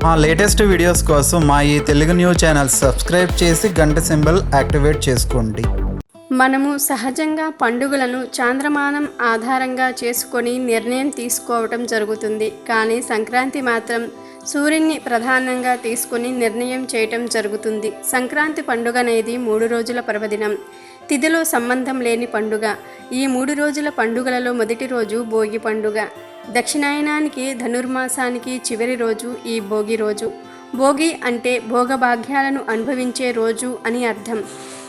మా latest videos కోసం మా ఈ తెలుగు న్యూస్ ఛానల్ సబ్స్క్రైబ్ చేసి గంట సింబల్ యాక్టివేట్ చేసుకోండి. మనము సహజంగా పండుగలను చాంద్రమానం ఆధారంగా చేసుకొని నిర్ణయం తీసుకోవటం జరుగుతుంది. కానీ సంక్రాంతి మాత్రం సూర్యుని ప్రధానంగా తీసుకుని నిర్ణయం చేయటం జరుగుతుంది. సంక్రాంతి పండుగ అనేది 3 రోజుల పర్వదినం. తిథిలో సంబంధం లేని పండుగ. ఈ 3 రోజుల పండుగలలో మొదటి రోజు భోగి పండుగ. దక్షిణాయనానికి ధనుర్మాసానికి చివరి రోజు ఈ భోగి రోజు. భోగి అంటే భోగభాగ్యాలను అనుభవించే రోజు అని అర్థం.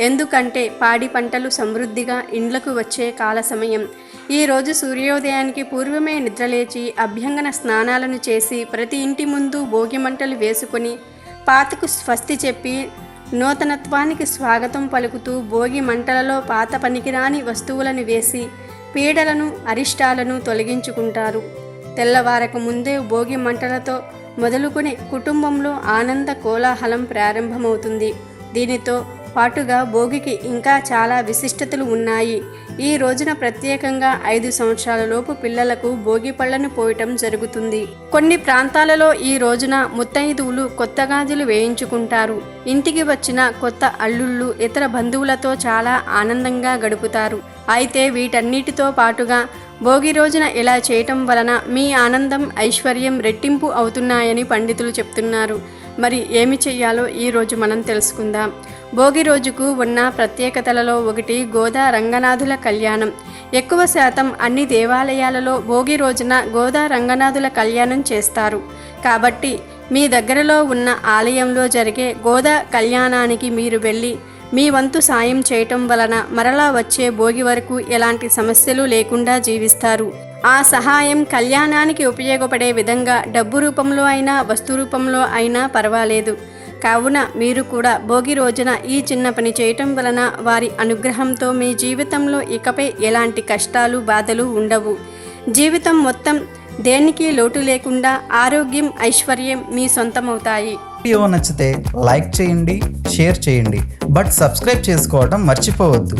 ఎందుకంటే పాడి పంటలు సమృద్ధిగా ఇండ్లకు వచ్చే కాల సమయం. ఈ రోజు సూర్యోదయానికి పూర్వమే నిద్రలేచి అభ్యంగన స్నానాలను చేసి ప్రతి ఇంటి ముందు భోగి మంటలు వేసుకొని పాతకు స్వస్తి చెప్పి నూతనత్వానికి స్వాగతం పలుకుతూ భోగి మంటలలో పాత పనికిరాని వస్తువులను వేసి పీడలను అరిష్టాలను తొలగించుకుంటారు. తెల్లవారక ముందే భోగి మంటలతో మొదలుకొని కుటుంబంలో ఆనంద కోలాహలం ప్రారంభమవుతుంది. దీనితో పాటుగా భోగికి ఇంకా చాలా విశిష్టతలు ఉన్నాయి. ఈ రోజున ప్రత్యేకంగా 5 సంవత్సరాల లోపు పిల్లలకు భోగి పళ్లను పోయటం జరుగుతుంది. కొన్ని ప్రాంతాలలో ఈ రోజున ముత్తైదువులు కొత్త గాజులు వేయించుకుంటారు. ఇంటికి వచ్చిన కొత్త అల్లుళ్ళు ఇతర బంధువులతో చాలా ఆనందంగా గడుపుతారు. అయితే వీటన్నిటితో పాటుగా భోగి రోజున ఇలా చేయటం వలన మీ ఆనందం ఐశ్వర్యం రెట్టింపు అవుతున్నాయని పండితులు చెప్తున్నారు. మరి ఏమి చెయ్యాలో ఈరోజు మనం తెలుసుకుందాం. భోగి రోజుకు ఉన్న ప్రత్యేకతలలో ఒకటి గోదా రంగనాథుల కళ్యాణం. ఎక్కువ శాతం అన్ని దేవాలయాలలో భోగి రోజున గోదా రంగనాథుల కళ్యాణం చేస్తారు. కాబట్టి మీ దగ్గరలో ఉన్న ఆలయంలో జరిగే గోదా కళ్యాణానికి మీరు వెళ్ళి మీ వంతు సాయం చేయటం వలన మరలా వచ్చే భోగి వరకు ఎలాంటి సమస్యలు లేకుండా జీవిస్తారు. ఆ సహాయం కళ్యాణానికి ఉపయోగపడే విధంగా డబ్బు రూపంలో అయినా వస్తు రూపంలో అయినా పర్వాలేదు. కావున మీరు కూడా భోగి రోజున ఈ చిన్న పని చేయటం వలన వారి అనుగ్రహంతో మీ జీవితంలో ఇకపై ఎలాంటి కష్టాలు బాధలు ఉండవు. జీవితం మొత్తం దేనికి లోటు లేకుండా ఆరోగ్యం ఐశ్వర్యం మీ సొంతమవుతాయి. వీడియో నచ్చితే లైక్ చేయండి, షేర్ చేయండి, బట్ సబ్స్క్రైబ్ చేసుకోవడం మర్చిపోవద్దు.